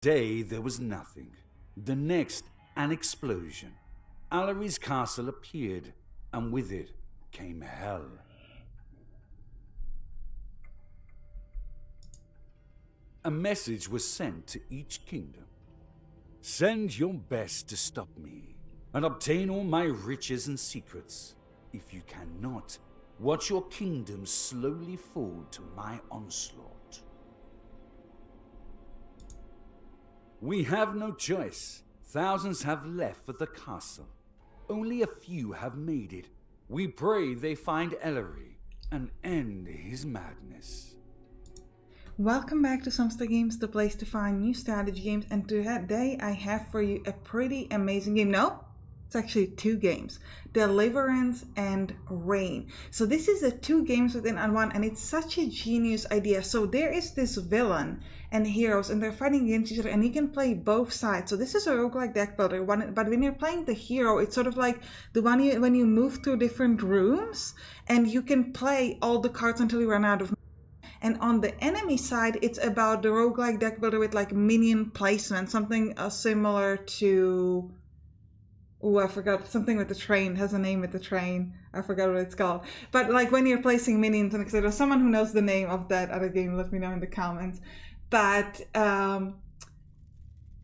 Day there was nothing. The next, an explosion. Alary's castle appeared, and with it came hell. A message was sent to each kingdom. Send your best to stop me, and obtain all my riches and secrets. If you cannot, watch your kingdom slowly fall to my onslaught. We have no choice. Thousands have left for the castle. Only a few have made it. We pray they find Ellery and end his madness. Welcome back to Sampstra Games, the place to find new strategy games, and today I have for you a pretty amazing game. No, it's actually two games, Deliverance and Reign. So this is a two games within one, and it's such a genius idea. So there is this villain and heroes, and they're fighting against each other, and you can play both sides. So this is a roguelike deck builder one, but when you're playing the hero, it's sort of like the one when you move through different rooms, and you can play all the cards until you run out of. And on the enemy side, it's about the roguelike deck builder with like minion placement, something similar to, oh, I forgot, something with the train, has a name with the train. I forgot what it's called. But like when you're placing minions and etc. Someone who knows the name of that other game, let me know in the comments. But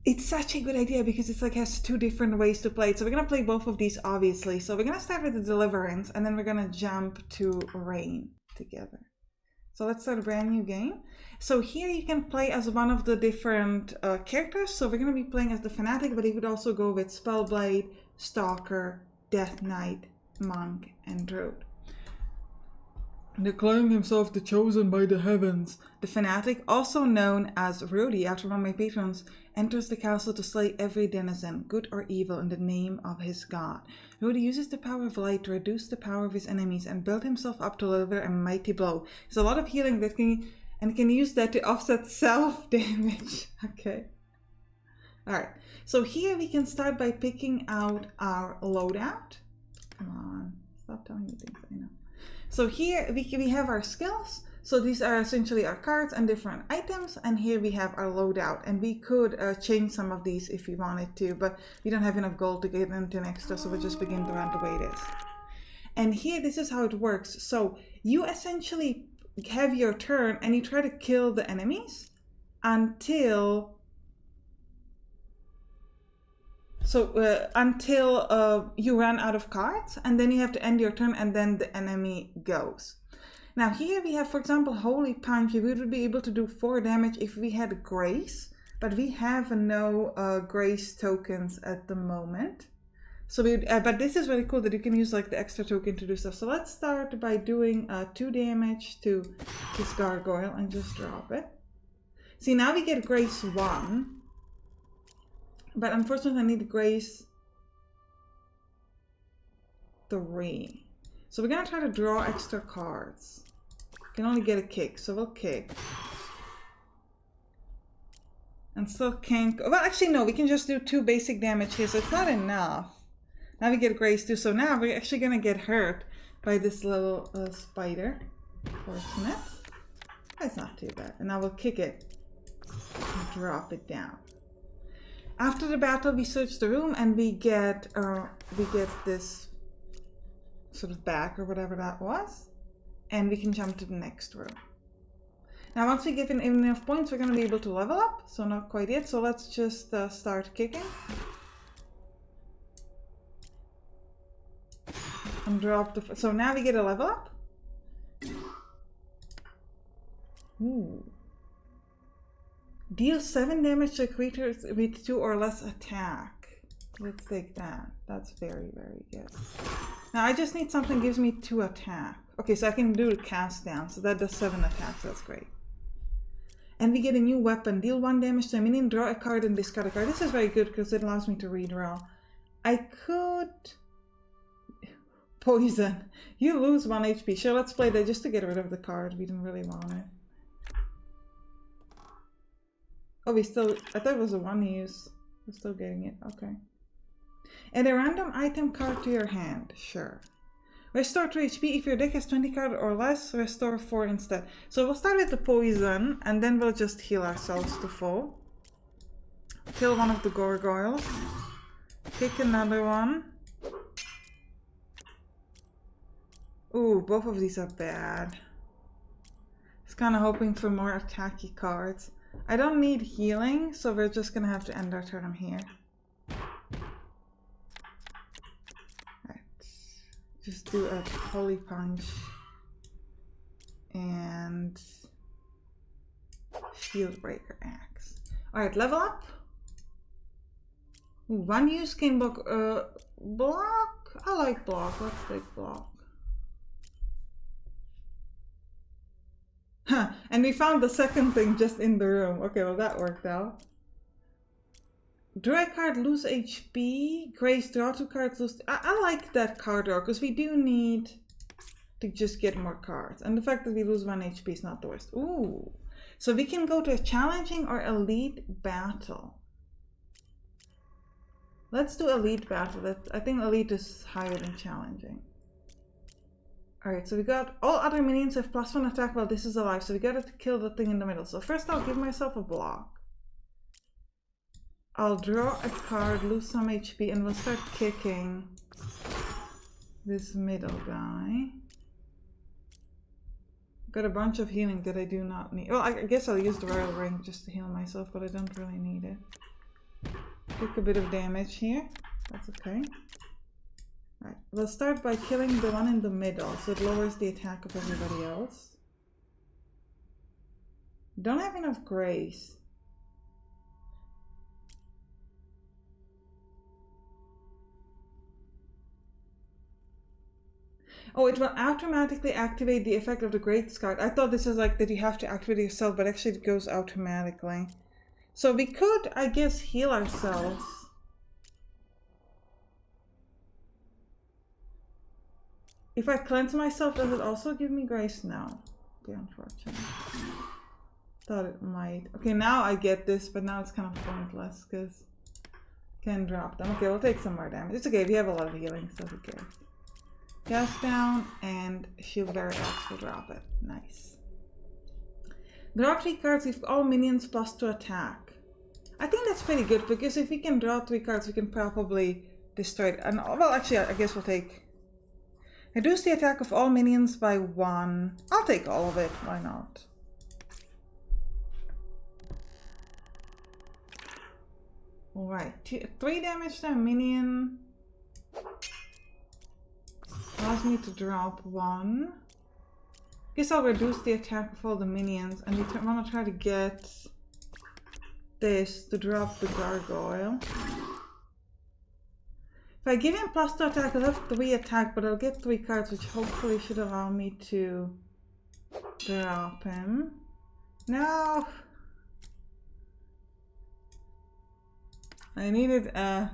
it's such a good idea because it's like has two different ways to play it. So we're gonna play both of these obviously. So we're gonna start with the Deliverance, and then we're gonna jump to Reign together. So let's start a brand new game. So here you can play as one of the different characters. So we're going to be playing as the Fanatic, but you could also go with Spellblade, Stalker, Death Knight, Monk, and Druid. Declaring himself the chosen by the heavens, the Fanatic, also known as Rudy after one of my patrons, enters the castle to slay every denizen, good or evil, in the name of his god. Rudy uses the power of light to reduce the power of his enemies and build himself up to deliver a mighty blow. There's a lot of healing that can use that to offset self-damage. Okay. Alright, so here we can start by picking out our loadout. Come on, stop telling me things I know. So here we have our skills. So these are essentially our cards and different items, and here we have our loadout, and we could change some of these if we wanted to, but we don't have enough gold to get into an extra, so we'll just begin the round the way it is. And here, this is how it works. So you essentially have your turn and you try to kill the enemies until you run out of cards, and then you have to end your turn, and then the enemy goes. Now here we have, for example, Holy Punch. We would be able to do 4 damage if we had Grace, but we have no Grace tokens at the moment. So but this is really cool that you can use like the extra token to do stuff. So let's start by doing 2 damage to this gargoyle and just drop it. See, now we get Grace 1, but unfortunately I need Grace 3. So we're gonna try to draw extra cards. Can only get a kick, so we'll kick. And still can't go. Well, actually no, we can just do 2 basic damage here, so it's not enough. Now we get Grace 2, so now we're actually gonna get hurt by this little spider. Fortunate. That's not too bad. And now we'll kick it and drop it down. After the battle, we search the room and we get this sort of back or whatever that was, and we can jump to the next room. Now once we get enough points, we're going to be able to level up, so not quite yet, so let's just start kicking and drop the, so now we get a level up. Ooh. Deal 7 damage to creatures with 2 or less attack. Let's take that. That's very, very good. Now I just need something that gives me 2 attack. Okay, so I can do the cast down, so that does 7 attacks, that's great. And we get a new weapon. Deal 1 damage to a minion, draw a card and discard a card. This is very good because it allows me to redraw. I could... Poison. You lose 1 HP. Sure, let's play that just to get rid of the card. We didn't really want it. Oh, we still... I thought it was a 1 use. We're still getting it. Okay. Add a random item card to your hand. Sure. Restore 2 HP. If your deck has 20 cards or less, restore 4 instead. So we'll start with the poison, and then we'll just heal ourselves to full. kill one of the gargoyles. Kick another one. Ooh, both of these are bad. I was kind of hoping for more attacky cards. I don't need healing, so we're just gonna have to end our turn here. Right. Just do a holy punch. And shield breaker axe. Alright, level up. Ooh, one use can block. Block? I like block. Let's take block. Huh, and we found the second thing just in the room. Okay, well that worked out. Draw a card, lose HP. Grace, draw 2 cards, lose... I like that card draw, because we do need to just get more cards. And the fact that we lose 1 HP is not the worst. Ooh. So we can go to a challenging or elite battle. Let's do elite battle. I think elite is higher than challenging. Alright, so we got all other minions have +1 attack while this is alive, so we gotta kill the thing in the middle. So first I'll give myself a block. I'll draw a card, lose some HP, and we'll start kicking this middle guy. Got a bunch of healing that I do not need. Well, I guess I'll use the royal ring just to heal myself, but I don't really need it. Take a bit of damage here. That's okay. Right. We'll start by killing the one in the middle, so it lowers the attack of everybody else. Don't have enough grace. Oh, it will automatically activate the effect of the Grace card. I thought this is like that you have to activate it yourself, but actually it goes automatically. So we could, I guess, heal ourselves. If I cleanse myself, does it also give me grace? No. Okay, unfortunate. Thought it might. Okay, now I get this, but now it's kind of pointless because can drop them. Okay, we'll take some more damage. It's okay, we have a lot of healing, so who cares? Cast down and shield bearer axe will drop it. Nice. Draw 3 cards with all minions +2 attack. I think that's pretty good because if we can draw 3 cards, we can probably destroy it. And well, actually, I guess we'll take. Reduce the attack of all minions by 1. I'll take all of it, why not? Alright, 3 damage to a minion. Allows me to drop 1. Guess I'll reduce the attack of all the minions, and we want to try to get this to drop the gargoyle. If I give him +2 attack, I'll have 3 attack, but I'll get 3 cards, which hopefully should allow me to drop him. No! I needed a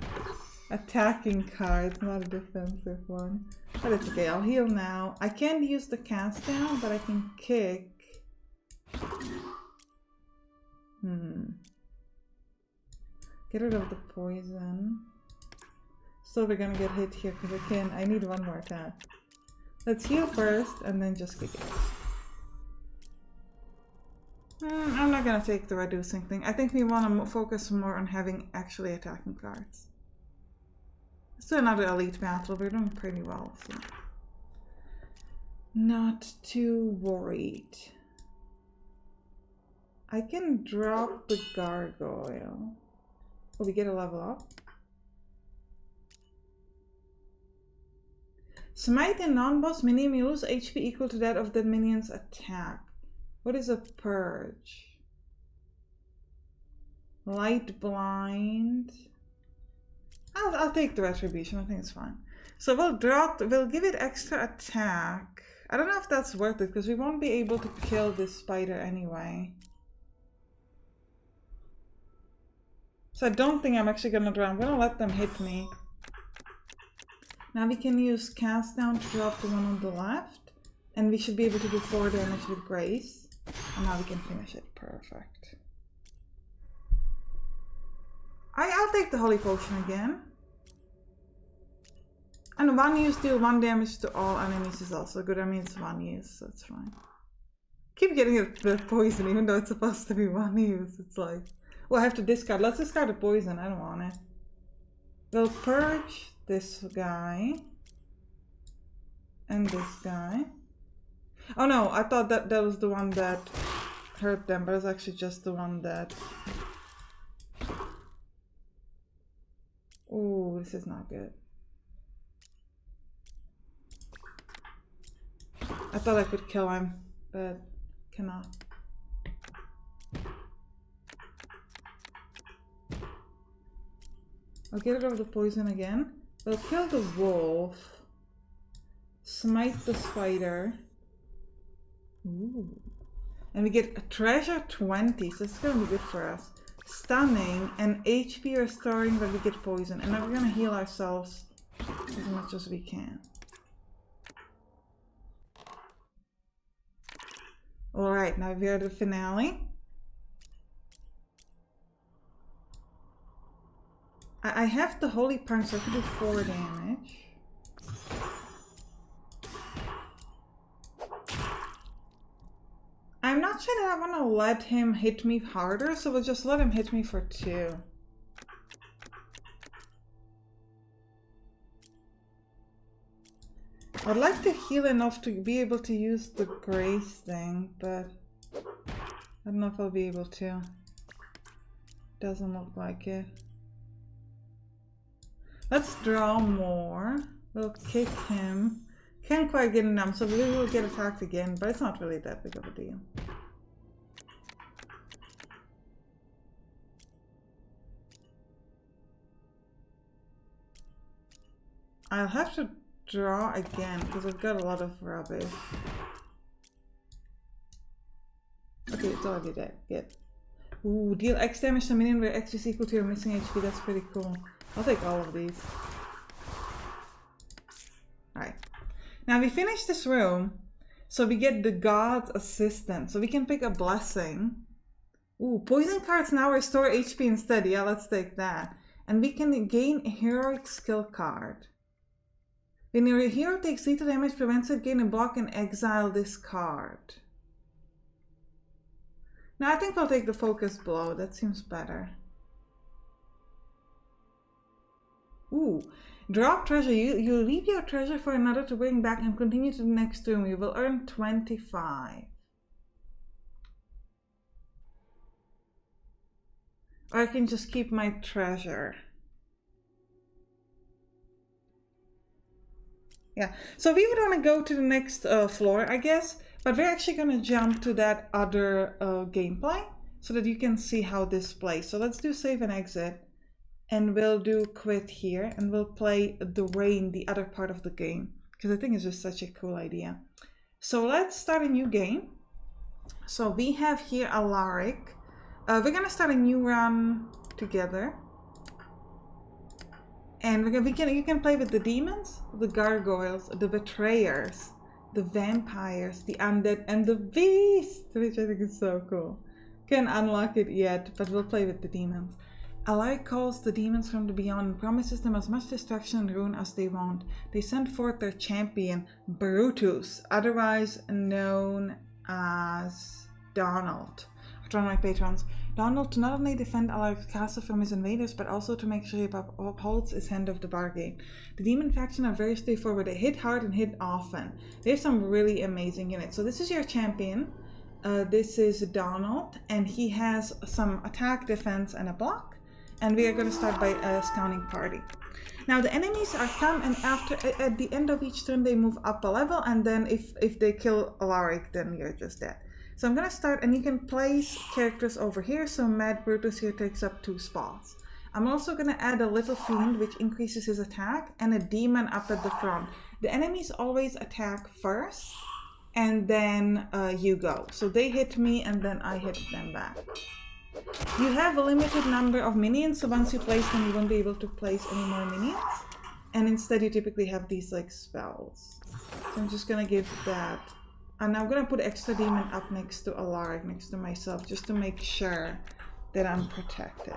attacking card, not a defensive one. But it's okay, I'll heal now. I can't use the cast down, but I can kick. Get rid of the poison. Still we're gonna get hit here because I need 1 more attack. Let's heal first and then just kick it. I'm not gonna take the reducing thing. I think we want to focus more on having actually attacking cards. Let's do another elite battle. We're doing pretty well, so not too worried. I can drop the gargoyle. Oh, we get a level up. Smite a non-boss minion, you lose HP equal to that of the minion's attack. What is a purge? Light blind. I'll take the retribution, I think it's fine. So we'll give it extra attack. I don't know if that's worth it because we won't be able to kill this spider anyway. So I don't think I'm actually gonna draw. I'm gonna let them hit me. Now we can use cast down to drop the one on the left, and we should be able to do 4 damage with grace. And now we can finish it. Perfect. I'll take the holy potion again. And 1 use deal 1 damage to all enemies is also good. I mean it's 1 use, so it's fine. Keep getting the poison even though it's supposed to be 1 use. It's like, Oh, I have to discard. Let's discard the poison. I don't want it. We'll purge this guy. And this guy. Oh no, I thought that was the one that hurt them, but it's actually just the one that... Oh, this is not good. I thought I could kill him, but cannot. I'll get rid of the poison again. We'll kill the wolf. Smite the spider. Ooh. And we get a treasure 20, so it's gonna be good for us. Stunning and HP restoring, but we get poison. And then we're gonna heal ourselves as much as we can. Alright, now we are at the finale. I have the holy punch, so I can do 4 damage. I'm not sure that I want to let him hit me harder, so we'll just let him hit me for 2. I'd like to heal enough to be able to use the grace thing, but I don't know if I'll be able to. Doesn't look like it. Let's draw more. We'll kick him. Can't quite get enough, so we will get attacked again, but it's not really that big of a deal. I'll have to draw again because I've got a lot of rubbish. Okay, it's already dead. Good. Ooh, deal X damage to a minion where X is equal to your missing HP. That's pretty cool. I'll take all of these. Alright. Now we finish this room, so we get the God's Assistant. So we can pick a blessing. Ooh, poison cards now restore HP instead. Yeah, let's take that. And we can gain a heroic skill card. When your hero takes lethal damage, prevents it, gain a block, and exile this card. Now I think I'll take the focus blow. That seems better. Ooh. Drop treasure. You leave your treasure for another to bring back and continue to the next room. You will earn 25. Or I can just keep my treasure. Yeah, so we would want to go to the next floor, I guess. But we're actually going to jump to that other gameplay so that you can see how this plays. So let's do save and exit. And we'll do quit here, and we'll play the Reign, the other part of the game, because I think it's just such a cool idea. So let's start a new game. So we have here Alaric. We're gonna start a new run together, and you can play with the demons, the gargoyles, the betrayers, the vampires, the undead, and the beast, which I think is so cool. Can't unlock it yet, but we'll play with the demons. Alaric calls the demons from the beyond and promises them as much destruction and ruin as they want. They send forth their champion, Brutus, otherwise known as Donald. After one of my patrons, Donald to not only defend Alaric's castle from his invaders, but also to make sure he upholds his end of the bargain. The demon faction are very straightforward. They hit hard and hit often. They have some really amazing units. So this is your champion. This is Donald, and he has some attack, defense, and a block. And we are going to start by a scouting party. Now the enemies are come, and at the end of each turn they move up a level, and then if they kill Alaric, then you're just dead. So I'm going to start, and you can place characters over here. So Mad Brutus here takes up 2 spots. I'm also going to add a little fiend, which increases his attack, and a demon up at the front. The enemies always attack first, and then you go. So they hit me, and then I hit them back. You have a limited number of minions, so once you place them, you won't be able to place any more minions. And instead, you typically have these like spells. So I'm just gonna give that. And I'm gonna put extra demon up next to Alaric, next to myself, just to make sure that I'm protected.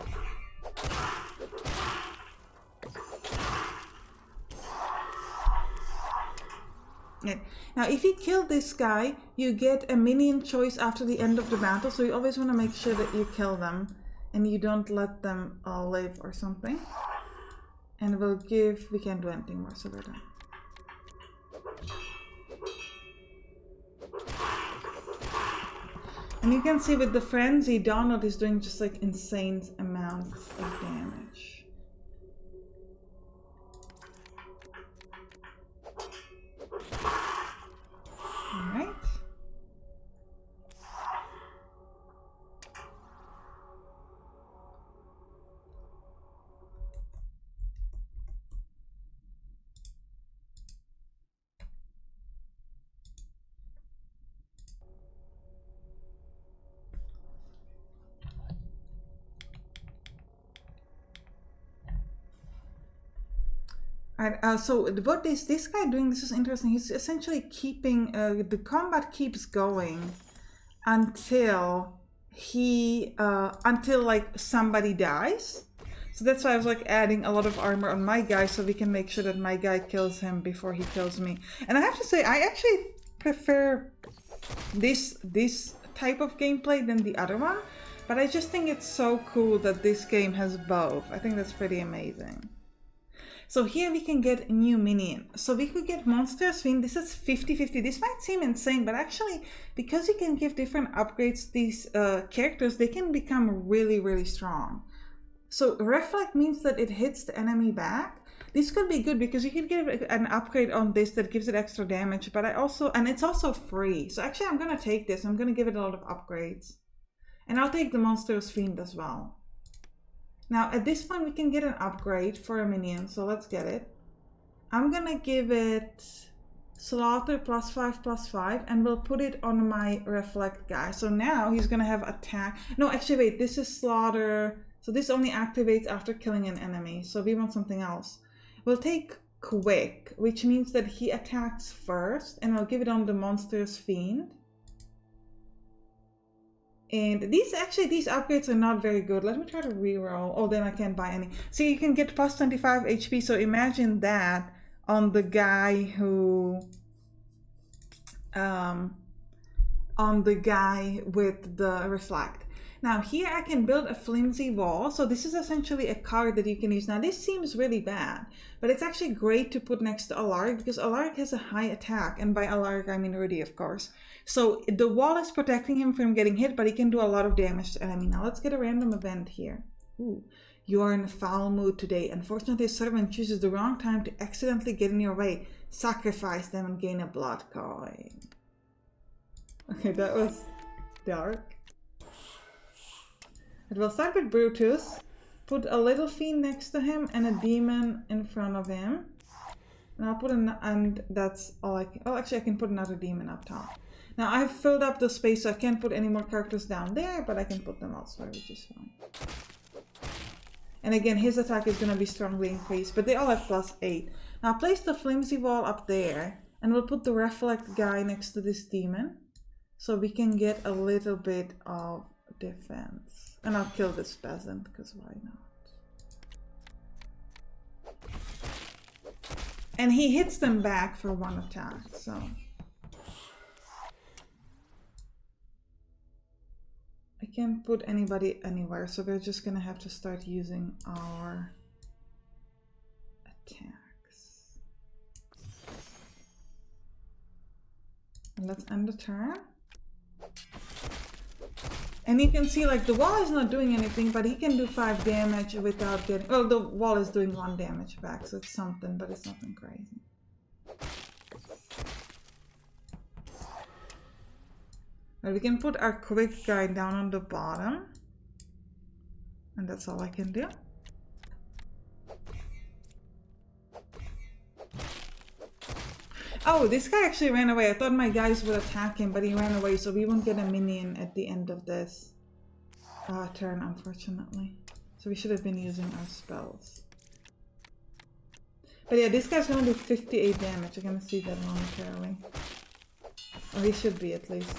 Yeah. Now if you kill this guy, you get a minion choice after the end of the battle, so you always want to make sure that you kill them. and you don't let them live or something. And we can't do anything more, so we're done. And you can see with the frenzy, Donald is doing just like insane amounts of damage. Alright. Alright, so what is this guy doing? This is interesting. He's essentially keeping, the combat keeps going until until like somebody dies. So that's why I was like adding a lot of armor on my guy so we can make sure that my guy kills him before he kills me. And I have to say, I actually prefer this type of gameplay than the other one. But I just think it's so cool that this game has both. I think that's pretty amazing. So here we can get a new minion. So we could get Monstrous Reign. This is 50-50. This might seem insane, but actually, because you can give different upgrades to these characters, they can become really, really strong. So Reflect means that it hits the enemy back. This could be good because you can get an upgrade on this that gives it extra damage, but and it's also free. So actually I'm gonna take this. I'm gonna give it a lot of upgrades. And I'll take the Monstrous Fiend as well. Now at this point we can get an upgrade for a minion, so let's get it. I'm gonna give it Slaughter +5/+5 and we'll put it on my Reflect guy. So now he's gonna have attack. No, actually wait, this is Slaughter. So this only activates after killing an enemy. So we want something else. We'll take Quick, which means that he attacks first, and I'll give it on the Monstrous Fiend. And these upgrades are not very good. Let me try to reroll. Oh, then I can't buy any. See, you can get +25 HP. So imagine that on the guy who, on the guy with the Reflect. Now here I can build a flimsy wall. So this is essentially a card that you can use. Now this seems really bad, but it's actually great to put next to Alaric because Alaric has a high attack. And by Alaric, I mean Rudy, of course. So the wall is protecting him from getting hit, but he can do a lot of damage to enemy. Now let's get a random event here. Ooh, you are in a foul mood today. Unfortunately, a servant chooses the wrong time to accidentally get in your way. Sacrifice them and gain a blood coin. Okay, that was dark. It will start with Brutus, put a little fiend next to him and a demon in front of him. And I'll put and that's all I can. Oh, actually I can put another demon up top. Now I've filled up the space, so I can't put any more characters down there, but I can put them elsewhere, which is fine. And again, his attack is going to be strongly increased, but they all have +8. Now place the flimsy wall up there, and we'll put the Reflect guy next to this demon, so we can get a little bit of defense. And I'll kill this peasant, because why not? And he hits them back for one attack, so... I can't put anybody anywhere, so we're just gonna have to start using our attacks. And let's end the turn. And you can see like the wall is not doing anything, but he can do 5 damage without getting... Oh, the wall is doing 1 damage back, so it's something, but it's nothing crazy. But we can put our Quick guy down on the bottom. And that's all I can do. Oh, this guy actually ran away. I thought my guys would attack him, but he ran away, so we won't get a minion at the end of this turn, unfortunately. So we should have been using our spells. But yeah, this guy's gonna do 58 damage. You're gonna see that momentarily. Or he should be, at least.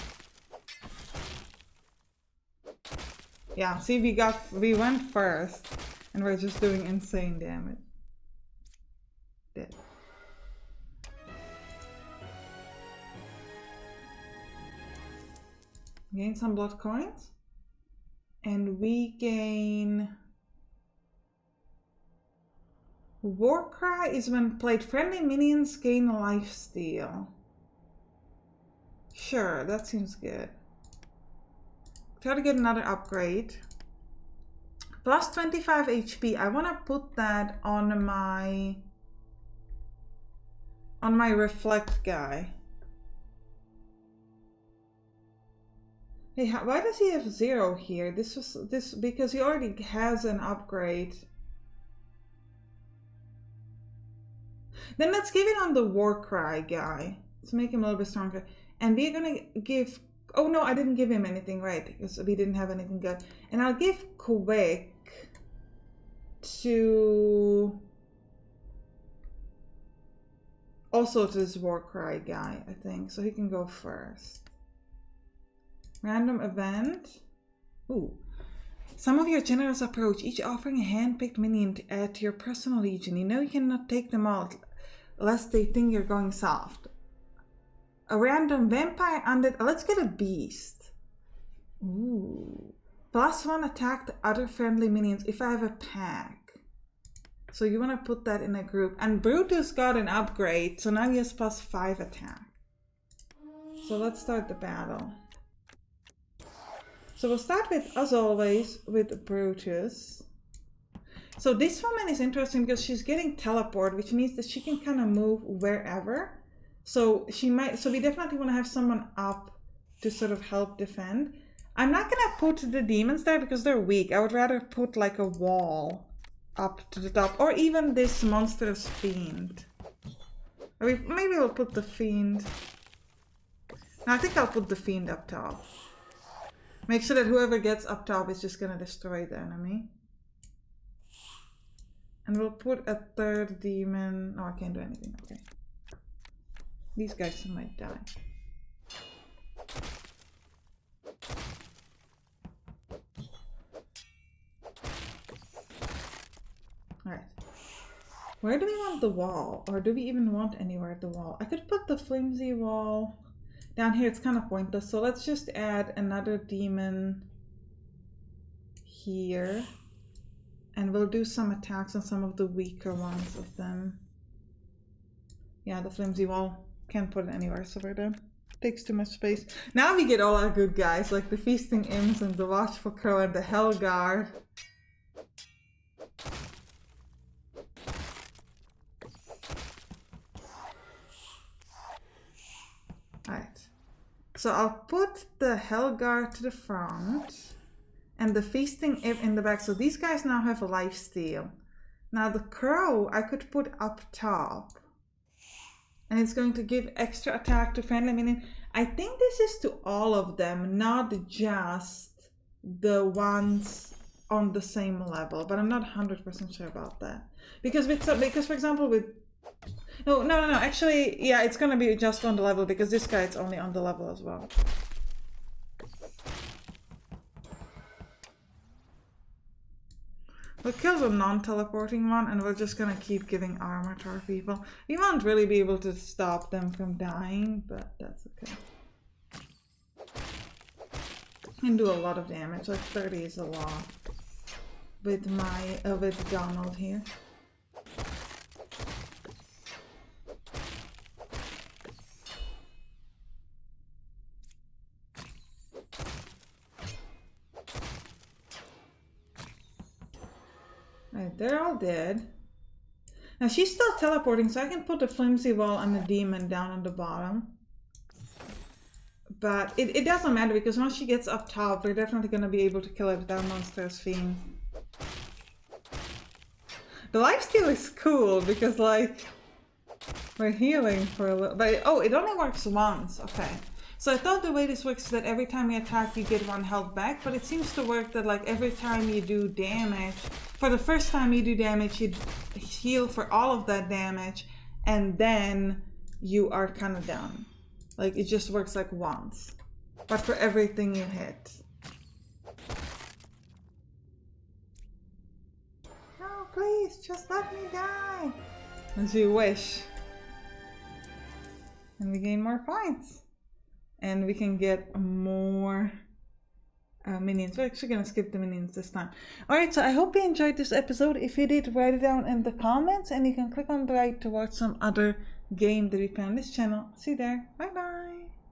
Yeah, see, we went first, and we're just doing insane damage. Dead. Gain some blood coins. And we gain... Warcry is when played, friendly minions gain lifesteal. Sure, that seems good. Try to get another upgrade. Plus 25 HP. I want to put that on my reflect guy. Hey, why does he have 0 here? This because he already has an upgrade. Then let's give it on the Warcry guy. Let's make him a little bit stronger. And we're gonna give... Oh no, I didn't give him anything, right? Because we didn't have anything good. And I'll give Quick to... Also to this Warcry guy, I think. So he can go first. Random event. Ooh. Some of your generous approach, each offering a hand-picked minion to add to your personal legion. You know you cannot take them all, lest they think you're going soft. A random vampire undead. Let's get a beast. Ooh. +1 attack to other friendly minions if I have a pack. So you want to put that in a group. And Brutus got an upgrade, so now he has +5 attack. So let's start the battle. So we'll start with, as always, with Brutus. So this woman is interesting because she's getting teleport, which means that she can kind of move wherever. So she might, so we definitely want to have someone up to sort of help defend. I'm not gonna put the demons there because they're weak. I would rather put like a wall up to the top, or even this monstrous fiend. Or maybe we'll put the fiend. No, I think I'll put the fiend up top. Make sure that whoever gets up top is just gonna destroy the enemy. And we'll put a third demon. No, I can't do anything. Okay. These guys might die. Alright. Where do we want the wall? Or do we even want anywhere at the wall? I could put the flimsy wall down here. It's kind of pointless. So let's just add another demon here. And we'll do some attacks on some of the weaker ones of them. Yeah, the flimsy wall. Can't put it anywhere, so we're done. Takes too much space. Now we get all our good guys, like the Feasting Imps and the Watchful Crow and the Hell Guard. Alright. So I'll put the Hell Guard to the front. And the Feasting Imp in the back. So these guys now have a lifesteal. Now the Crow I could put up top. And it's going to give extra attack to friendly minion. I think this is to all of them, not just the ones on the same level. But I'm not 100% sure about that. Because for example with... No. Actually, yeah, it's going to be just on the level because this guy is only on the level as well. We'll kill the non-teleporting one and we're just gonna keep giving armor to our people. We won't really be able to stop them from dying, but that's okay. We can do a lot of damage, like 30 is a lot. With with Donald here. Right, they're all dead. Now she's still teleporting, so I can put the flimsy wall and the demon down on the bottom. But it doesn't matter because once she gets up top, we're definitely going to be able to kill her with that monstrous fiend. The lifesteal is cool because like we're healing for a little. But oh, it only works once. Okay. So I thought the way this works is that every time you attack, you get 1 health back, but it seems to work that like every time you do damage, for the first time you do damage, you heal for all of that damage, and then you are kind of done. Like it just works like once, but for everything you hit. No, please, just let me die. As you wish. And we gain more points. And we can get more minions. We're actually gonna skip the minions this time. Alright, so I hope you enjoyed this episode. If you did, write it down in the comments, and you can click on the right to watch some other game that we play on this channel. See you there. Bye bye.